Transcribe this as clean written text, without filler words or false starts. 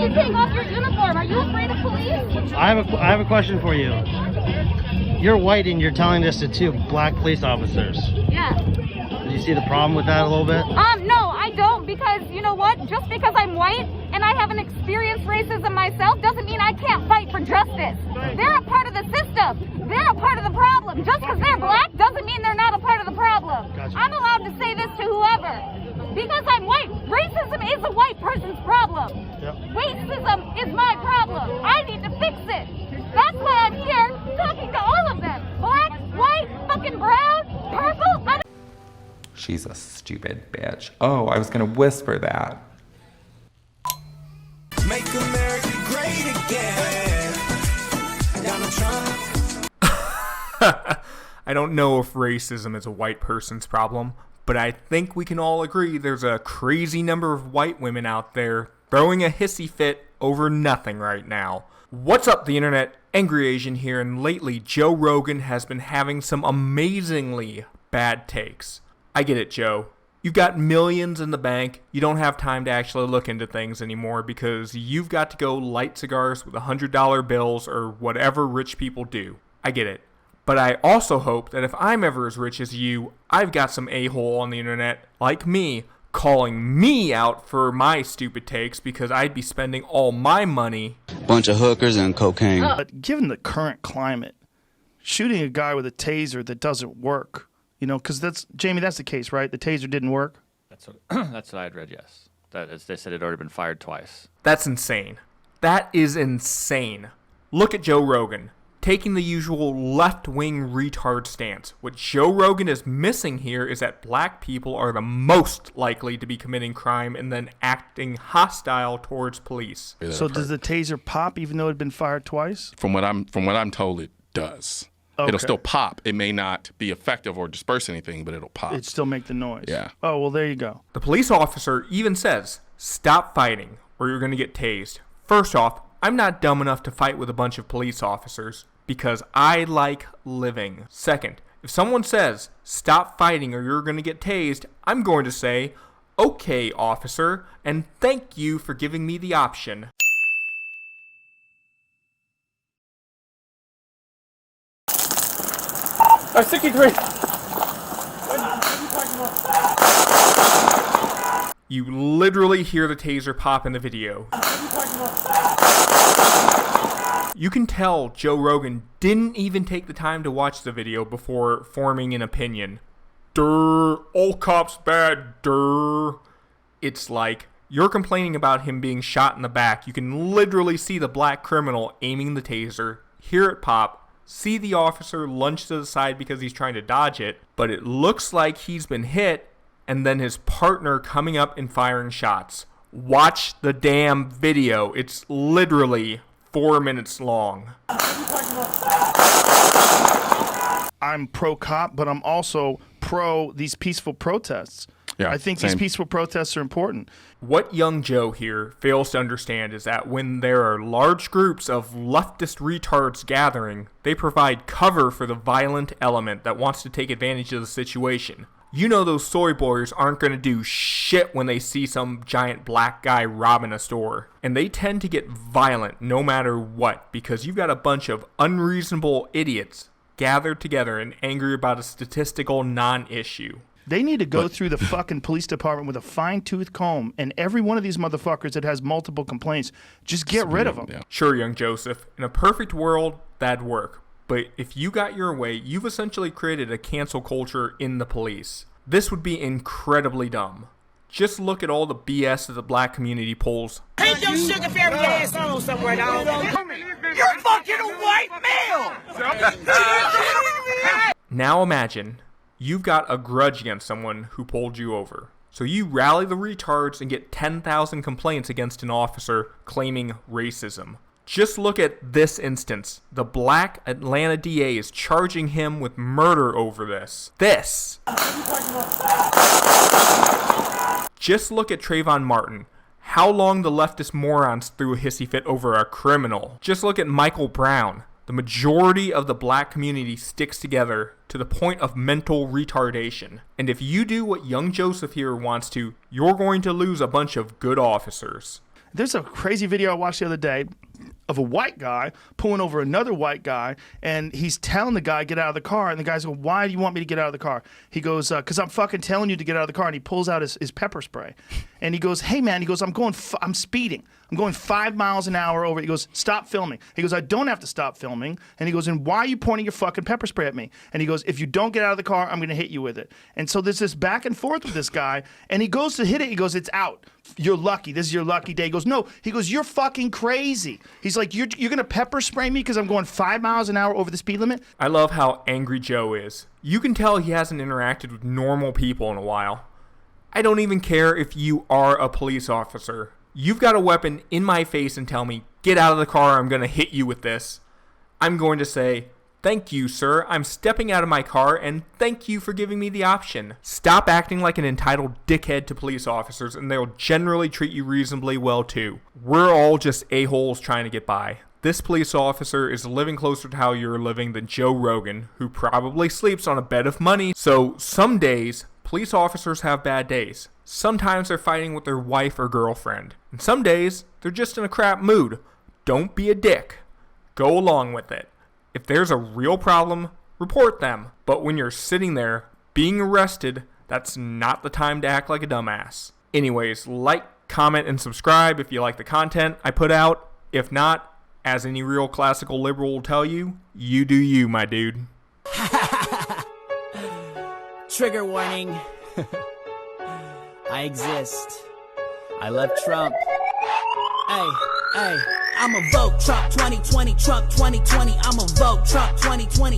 you take off your uniform? Are you afraid of police? I have a question for you. You're white and you're telling this to two black police officers. Yeah. Do you see the problem with that a little bit? No, I don't, because you know what? Just because I'm white and I haven't experienced racism myself doesn't mean I can't fight for justice. They're a part of the system. They're a part of the problem. Just because they're black doesn't mean they're not a part of the problem. Gotcha. I'm allowed to say this to whoever. Because I'm white, racism is a white person's problem. Yep. Racism is my problem. I need to fix it. That's why I'm here talking to all of them. Black, white, fucking brown, purple. She's a stupid bitch. Oh, I was gonna whisper that. Make America great again. Donald Trump. I don't know if racism is a white person's problem, but I think we can all agree there's a crazy number of white women out there throwing a hissy fit over nothing right now. What's up, the internet? Angry Asian here, and lately Joe Rogan has been having some amazingly bad takes. I get it, Joe. You've got millions in the bank. You don't have time to actually look into things anymore because you've got to go light cigars with $100 bills or whatever rich people do. I get it. But I also hope that if I'm ever as rich as you, I've got some a-hole on the internet, like me, calling me out for my stupid takes because I'd be spending all my money. Bunch of hookers and cocaine. But given the current climate, shooting a guy with a taser that doesn't work, you know, because Jamie, that's the case, right? The taser didn't work? That's what I had read, yes. That is, they said it had already been fired twice. That's insane. That is insane. Look at Joe Rogan, taking the usual left-wing retard stance. What Joe Rogan is missing here is that black people are the most likely to be committing crime and then acting hostile towards police. So does the taser pop even though it had been fired twice? From what I'm told, it does. Okay. It'll still pop. It may not be effective or disperse anything, but it'll pop. It'd still make the noise. Yeah. Oh, well, there you go. The police officer even says, "Stop fighting or you're going to get tased." First off, I'm not dumb enough to fight with a bunch of police officers because I like living. Second, if someone says, "Stop fighting or you're going to get tased," I'm going to say, "Okay, officer, and thank you for giving me the option." 63. You literally hear the taser pop in the video. You can tell Joe Rogan didn't even take the time to watch the video before forming an opinion. Durr, all cops bad, durr. It's like, you're complaining about him being shot in the back. You can literally see the black criminal aiming the taser, hear it pop, see the officer lunge to the side because he's trying to dodge it, but it looks like he's been hit, and then his partner coming up and firing shots. Watch the damn video. It's literally 4 minutes long. I'm pro-cop, but I'm also pro these peaceful protests. Yeah, I think same. these peaceful protests are important. What young Joe here fails to understand is that when there are large groups of leftist retards gathering, they provide cover for the violent element that wants to take advantage of the situation. You know those soy boys aren't going to do shit when they see some giant black guy robbing a store. And they tend to get violent no matter what, because you've got a bunch of unreasonable idiots gathered together and angry about a statistical non-issue. They need to go through the fucking police department with a fine-tooth comb, and every one of these motherfuckers that has multiple complaints, just get rid of them. Yeah. Sure, young Joseph, in a perfect world, that'd work. But if you got your way, you've essentially created a cancel culture in the police. This would be incredibly dumb. Just look at all the BS that the black community pulls. Take your sugar fairy ass on somewhere, dog. You're fucking a white male! Now imagine you've got a grudge against someone who pulled you over. So you rally the retards and get 10,000 complaints against an officer claiming racism. Just look at this instance. The black Atlanta DA is charging him with murder over this. Just look at Trayvon Martin. How long the leftist morons threw a hissy fit over a criminal. Just look at Michael Brown. The majority of the black community sticks together to the point of mental retardation. And if you do what young Joseph here wants to, you're going to lose a bunch of good officers. There's a crazy video I watched the other day of a white guy pulling over another white guy, and he's telling the guy, get out of the car, and the guy's going, why do you want me to get out of the car? He goes, because I'm fucking telling you to get out of the car, and he pulls out his pepper spray, and he goes, hey man, he goes, I'm speeding. I'm going 5 miles an hour over. He goes, stop filming. He goes, I don't have to stop filming. And he goes, and why are you pointing your fucking pepper spray at me? And he goes, if you don't get out of the car, I'm going to hit you with it. And so there's this back and forth with this guy, and he goes to hit it. He goes, it's out. You're lucky. This is your lucky day. He goes, no. He goes, you're fucking crazy. He's like, you're going to pepper spray me because I'm going 5 miles an hour over the speed limit? I love how angry Joe is. You can tell he hasn't interacted with normal people in a while. I don't even care if you are a police officer. You've got a weapon in my face and tell me, get out of the car, I'm going to hit you with this. I'm going to say, thank you, sir. I'm stepping out of my car, and thank you for giving me the option. Stop acting like an entitled dickhead to police officers, and they'll generally treat you reasonably well, too. We're all just a-holes trying to get by. This police officer is living closer to how you're living than Joe Rogan, who probably sleeps on a bed of money. So some days, police officers have bad days. Sometimes they're fighting with their wife or girlfriend. And some days, they're just in a crap mood. Don't be a dick. Go along with it. If there's a real problem, report them. But when you're sitting there being arrested, that's not the time to act like a dumbass. Anyways, like, comment, and subscribe if you like the content I put out. If not, as any real classical liberal will tell you, you do you, my dude. Trigger warning. I exist. I love Trump. Hey, I'ma vote Trump 2020, Trump 2020. I'ma vote Trump 2020.